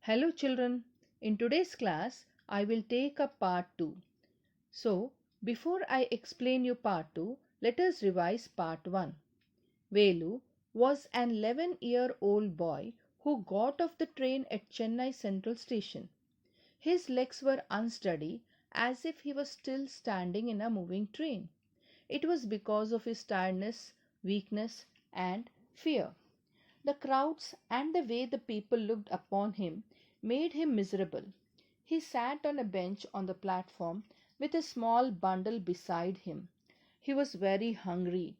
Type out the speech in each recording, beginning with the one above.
Hello children, in today's class I will take up part 2. So, before I explain you part 2, let us revise part 1. Velu was an 11-year-old boy who got off the train at Chennai Central Station. His legs were unsteady as if he was still standing in a moving train. It was because of his tiredness, weakness and fear. The crowds and the way the people looked upon him made him miserable. He sat on a bench on the platform with a small bundle beside him. He was very hungry.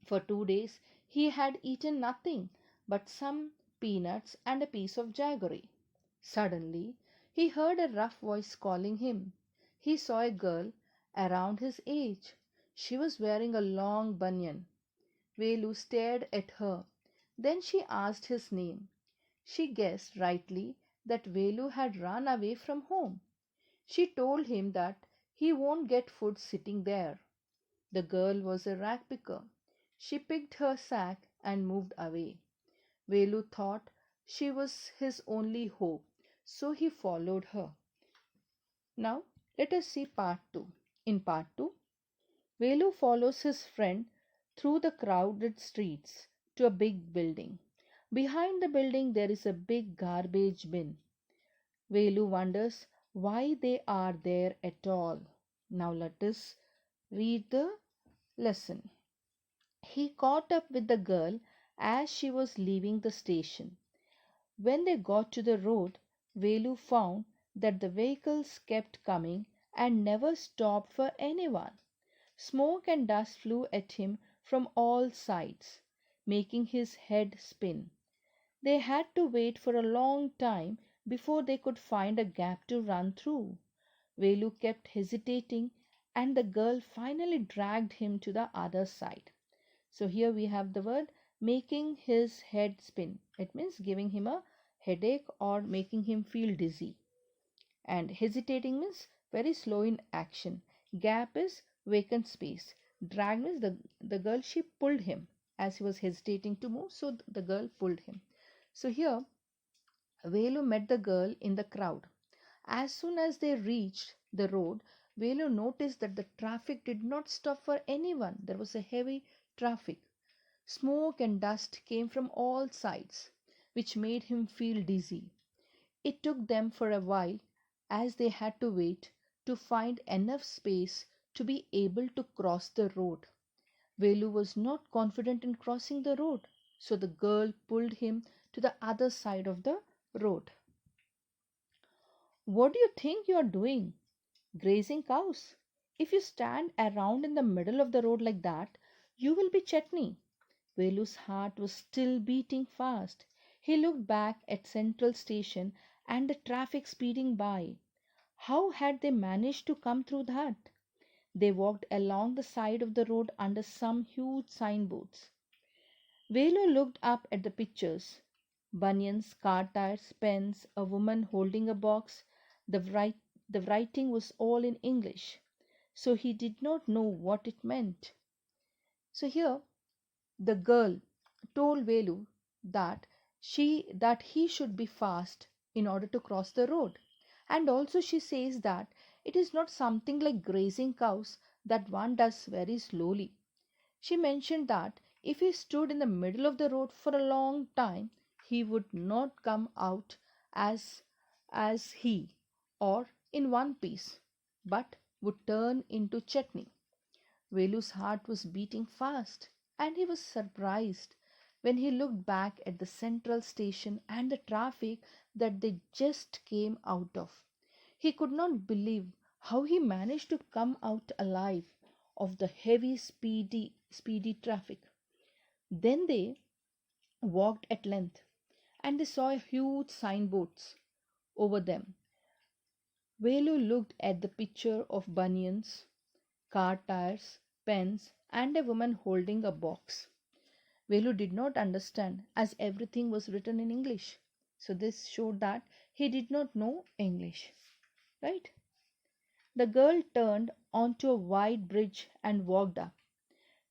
For 2 days he had eaten nothing but some peanuts and a piece of jaggery. Suddenly he heard a rough voice calling him. He saw a girl around his age. She was wearing a long banyan. Velu stared at her. Then she asked his name. She guessed rightly that Velu had run away from home. She told him that he won't get food sitting there. The girl was a rag picker. She picked her sack and moved away. Velu thought she was his only hope, so he followed her. Now let us see part 2. In part 2, Velu follows his friend through the crowded streets to a big building. Behind the building there is a big garbage bin. Velu wonders why they are there at all. Now let us read the lesson. He caught up with the girl as she was leaving the station. When they got to the road, Velu found that the vehicles kept coming and never stopped for anyone. Smoke and dust flew at him from all sides, making his head spin. They had to wait for a long time before they could find a gap to run through. Velu kept hesitating, and the girl finally dragged him to the other side. So here we have the word making his head spin. It means giving him a headache or making him feel dizzy. And hesitating means very slow in action. Gap is vacant space. Drag means the girl, she pulled him as he was hesitating to move, so the girl pulled him. So here Velu met the girl in the crowd. As soon as they reached the road, Velu noticed that the traffic did not stop for anyone. There was a heavy traffic. Smoke and dust came from all sides, which made him feel dizzy. It took them for a while, as they had to wait to find enough space to be able to cross the road. Velu was not confident in crossing the road, so the girl pulled him to the other side of the road. What do you think you are doing? Grazing cows? If you stand around in the middle of the road like that, you will be chutney. Velu's heart was still beating fast. He looked back at Central Station and the traffic speeding by. How had they managed to come through that? They walked along the side of the road under some huge signboards. Velu looked up at the pictures: bunions, car tires, pens, a woman holding a box. The writing was all in English, so he did not know what it meant. So here the girl told Velu that he should be fast in order to cross the road. And also she says that it is not something like grazing cows that one does very slowly. She mentioned that if he stood in the middle of the road for a long time, he would not come out as he or in one piece, but would turn into chutney. Velu's heart was beating fast, and he was surprised when he looked back at the central station and the traffic that they just came out of. He could not believe how he managed to come out alive of the heavy, speedy traffic. Then they walked at length, and they saw huge signboards over them. Velu looked at the picture of bunions, car tires, pens, and a woman holding a box. Velu did not understand as everything was written in English. So this showed that he did not know English. Right? The girl turned onto a wide bridge and walked up.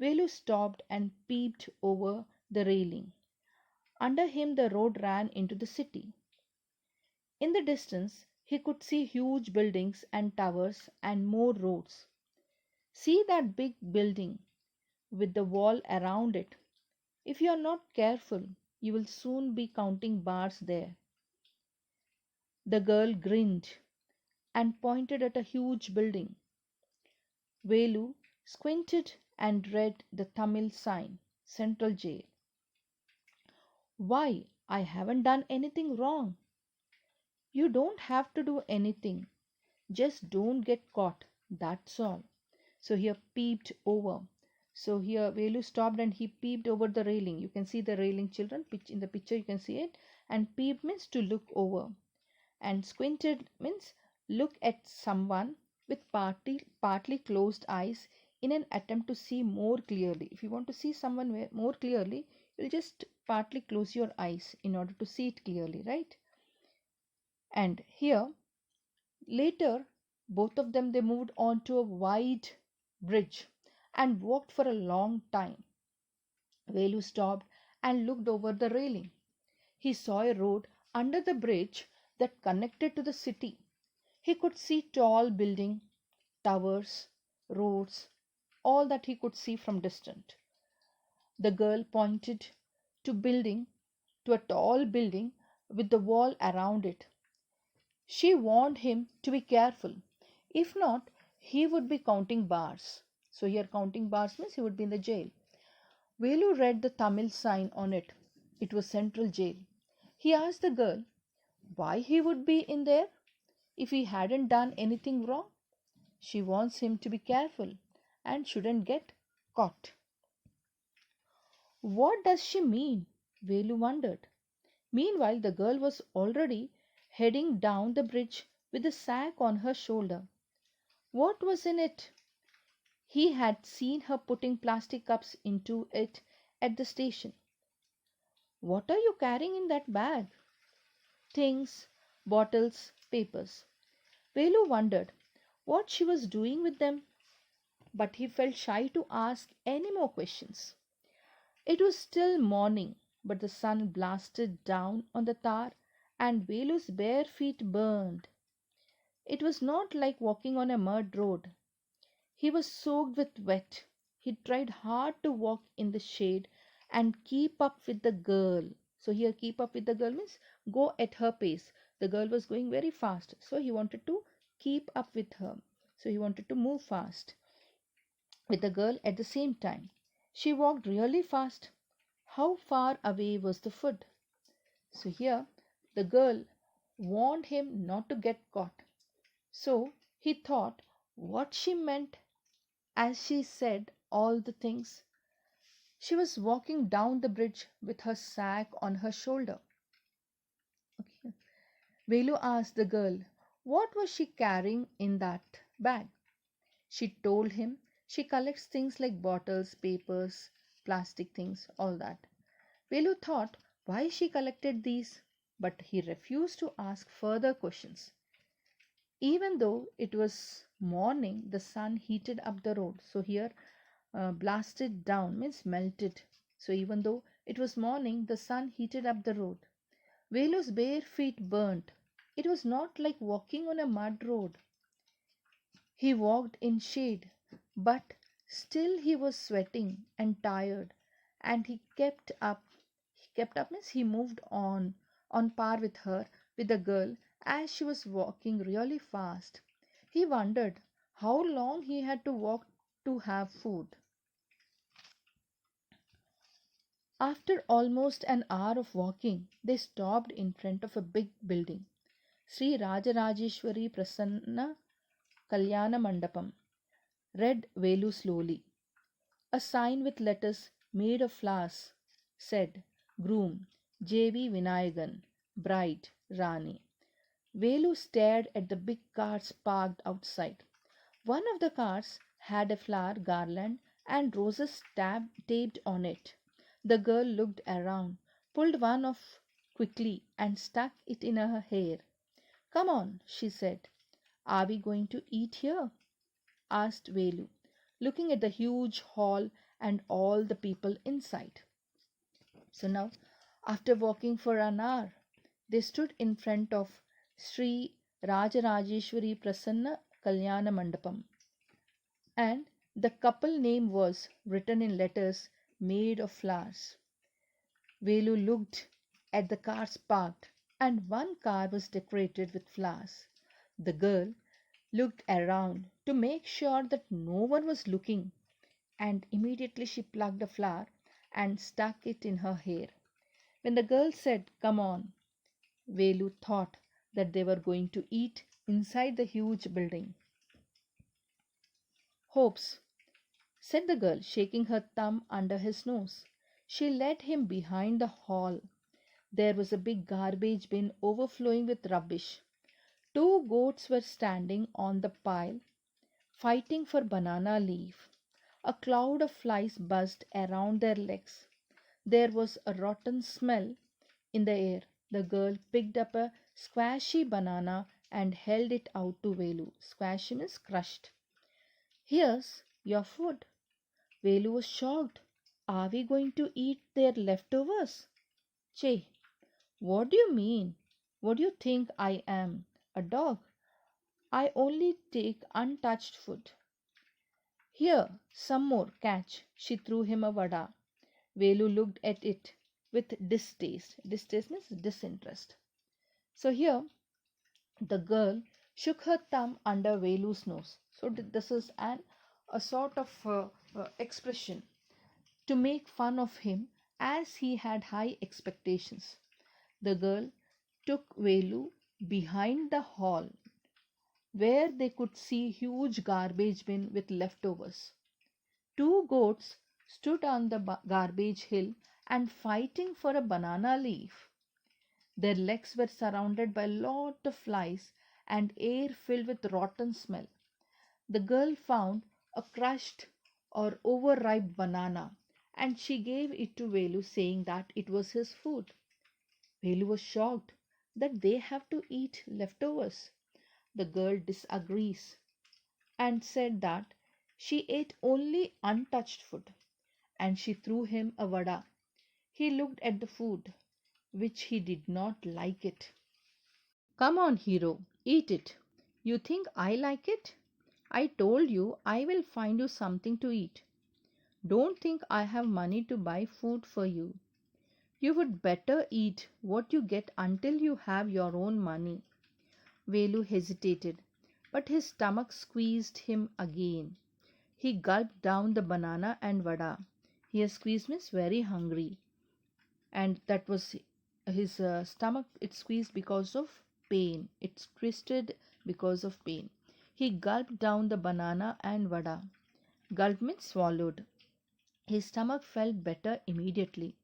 Velu stopped and peeped over the railing. Under him the road ran into the city. In the distance, he could see huge buildings and towers and more roads. See that big building with the wall around it. If you are not careful, you will soon be counting bars there. The girl grinned and pointed at a huge building. Velu squinted and read the Tamil sign, Central Jail. Why, I haven't done anything wrong. You don't have to do anything. Just don't get caught. That's all. So he peeped over. So here Velu stopped and he peeped over the railing. You can see the railing, children. In the picture you can see it. And peep means to look over. And squinted means look at someone with partly closed eyes in an attempt to see more clearly. If you want to see someone more clearly, you'll just partly close your eyes in order to see it clearly, right? And here later both of them they moved on to a wide bridge and walked for a long time. Velu stopped and looked over the railing. He saw a road under the bridge that connected to the city. He could see tall buildings, towers, roads, all that he could see from distant. The girl pointed to building to a tall building with the wall around it. She warned him to be careful. If not, he would be counting bars. So here counting bars means he would be in the jail. Velu read the Tamil sign on it. It was Central Jail. He asked the girl why he would be in there if he hadn't done anything wrong. She wants him to be careful and shouldn't get caught. What does she mean? Velu wondered. Meanwhile, the girl was already heading down the bridge with the sack on her shoulder. What was in it? He had seen her putting plastic cups into it at the station. What are you carrying in that bag? Things, bottles, papers. Velu wondered what she was doing with them, but he felt shy to ask any more questions. It was still morning, but the sun blasted down on the tar and Velu's bare feet burned. It was not like walking on a mud road. He was soaked with wet. He tried hard to walk in the shade and keep up with the girl. So here keep up with the girl means go at her pace. The girl was going very fast. So he wanted to keep up with her. So he wanted to move fast with the girl at the same time. She walked really fast. How far away was the food? So here the girl warned him not to get caught. So he thought what she meant as she said all the things. She was walking down the bridge with her sack on her shoulder. Okay. Velu asked the girl, what was she carrying in that bag? She told him she collects things like bottles, papers, plastic things, all that. Velu thought why she collected these, but he refused to ask further questions. Even though it was morning, the sun heated up the road. So here blasted down means melted. So even though it was morning, the sun heated up the road. Velu's bare feet burnt. It was not like walking on a mud road. He walked in shade, but still he was sweating and tired, and he kept up. He kept up means he moved on par with her, with the girl, as she was walking really fast. He wondered how long he had to walk to have food. After almost an hour of walking, they stopped in front of a big building. Sri Rajarajeshwari Prasanna Kalyana Mandapam, read Velu slowly. A sign with letters made of flowers said, Groom, J.V. Vinayagan, Bride, Rani. Velu stared at the big cars parked outside. One of the cars had a flower garland and roses taped on it. The girl looked around, pulled one off quickly, and stuck it in her hair. Come on, she said. Are we going to eat here? Asked Velu, looking at the huge hall and all the people inside. So now, after walking for an hour, they stood in front of Sri Rajarajeshwari Prasanna Kalyana Mandapam, and the couple name was written in letters made of flowers. Velu looked at the cars parked, and one car was decorated with flowers. The girl looked around to make sure that no one was looking, and immediately she plucked a flower and stuck it in her hair. When the girl said, "Come on," Velu thought that they were going to eat inside the huge building. "Hopes," said the girl, shaking her thumb under his nose. She led him behind the hall. There was a big garbage bin overflowing with rubbish. Two goats were standing on the pile, fighting for banana leaf. A cloud of flies buzzed around their legs. There was a rotten smell in the air. The girl picked up a squashy banana and held it out to Velu. Squashy means crushed. "Here's your food." Velu was shocked. "Are we going to eat their leftovers?" "Che, what do you mean? What do you think I am? A dog? I only take untouched food." "Here, some more, catch." She threw him a vada. Velu looked at it with distaste. Distaste means disinterest. So here the girl shook her thumb under Velu's nose. So this is a sort of expression to make fun of him, as he had high expectations. The girl took Velu behind the hall, where they could see huge garbage bin with leftovers. Two goats stood on the garbage hill and fighting for a banana leaf. Their legs were surrounded by a lot of flies and air filled with rotten smell. The girl found a crushed or overripe banana, and she gave it to Velu, saying that it was his food. Velu was shocked that they have to eat leftovers. The girl disagrees and said that she ate only untouched food, and she threw him a vada. He looked at the food, which he did not like it. "Come on, hero, eat it. You think I like it? I told you I will find you something to eat. Don't think I have money to buy food for you. You would better eat what you get until you have your own money." Velu hesitated, but his stomach squeezed him again. He gulped down the banana and vada. Here, squeezed means very hungry, and that was his stomach. It squeezed because of pain. It's twisted because of pain. He gulped down the banana and vada. Gulp means swallowed. His stomach felt better immediately.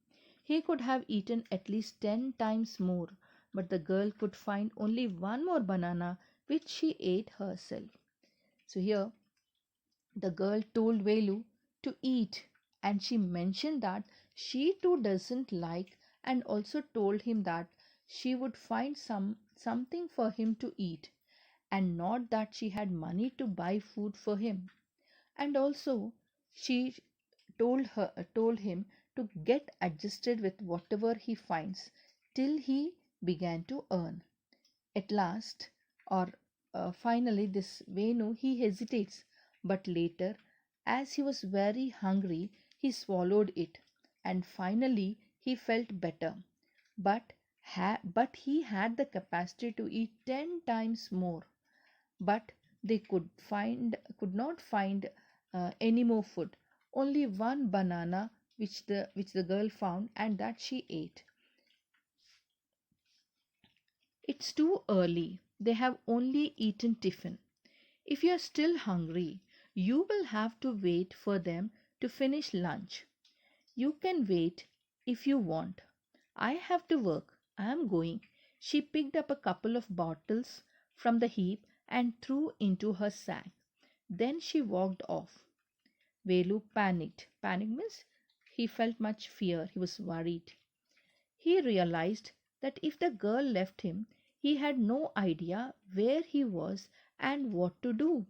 He could have eaten at least 10 times more, but the girl could find only one more banana, which she ate herself. So here the girl told Velu to eat, and she mentioned that she too doesn't like, and also told him that she would find something for him to eat, and not that she had money to buy food for him. And also she told him to get adjusted with whatever he finds till he began to earn. At last, or finally, this Venu, he hesitates, but later, as he was very hungry, he swallowed it, and finally he felt better. But but he had the capacity to eat 10 times more. But they could not find any more food. Only one banana, which the girl found, and that she ate. "It's too early. They have only eaten tiffin. If you are still hungry, you will have to wait for them to finish lunch. You can wait if you want. I have to work. I am going." She picked up a couple of bottles from the heap and threw into her sack. Then she walked off. Velu panicked. Panic means he felt much fear. He was worried. He realized that if the girl left him, he had no idea where he was and what to do.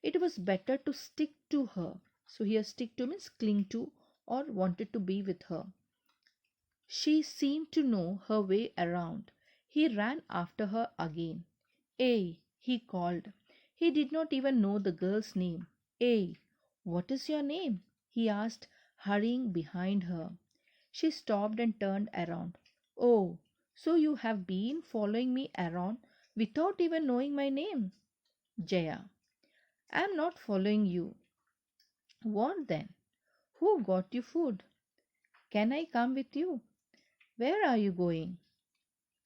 It was better to stick to her. So here stick to means cling to or wanted to be with her. She seemed to know her way around. He ran after her again. "Ay," he called. He did not even know the girl's name. "Ay, what is your name?" he asked, hurrying behind her. She stopped and turned around. "Oh, so you have been following me around without even knowing my name?" "Jaya." "I am not following you." "What then?" "Who got you food?" "Can I come with you?" "Where are you going?"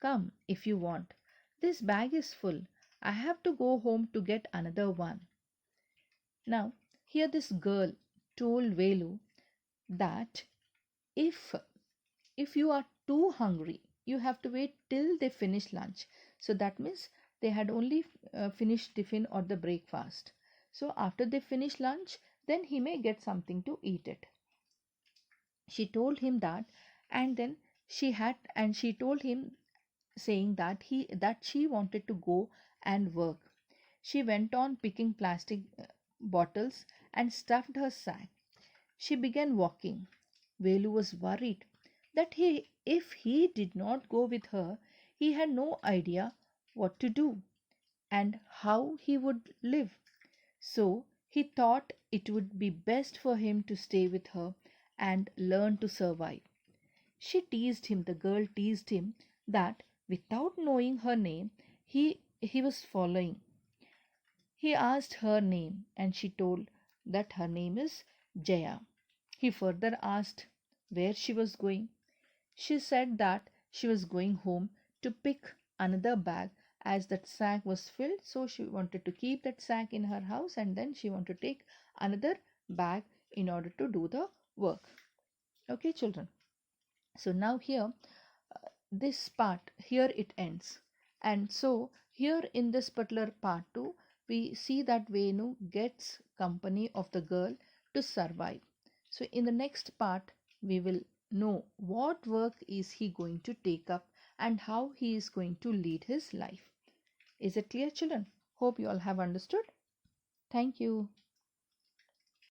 "Come, if you want. This bag is full. I have to go home to get another one." Now, here this girl told Velu that if if you are too hungry, you have to wait till they finish lunch. So that means they had only finished tiffin or the breakfast. So after they finish lunch, then he may get something to eat it. She told him that, and then she told him, saying that she wanted to go and work. She went on picking plastic bottles and stuffed her sack. She began walking. Velu was worried that if he did not go with her, he had no idea what to do and how he would live. So he thought it would be best for him to stay with her and learn to survive. The girl teased him that without knowing her name, he was following. He asked her name and she told that her name is Jaya. He further asked where she was going. She said that she was going home to pick another bag as that sack was filled. So she wanted to keep that sack in her house and then she wanted to take another bag in order to do the work. Okay, children. So now here, this part here it ends. And so here in this particular part 2, we see that Venu gets company of the girl to survive. So in the next part, we will know what work is he going to take up and how he is going to lead his life. Is it clear, children? Hope you all have understood. Thank you.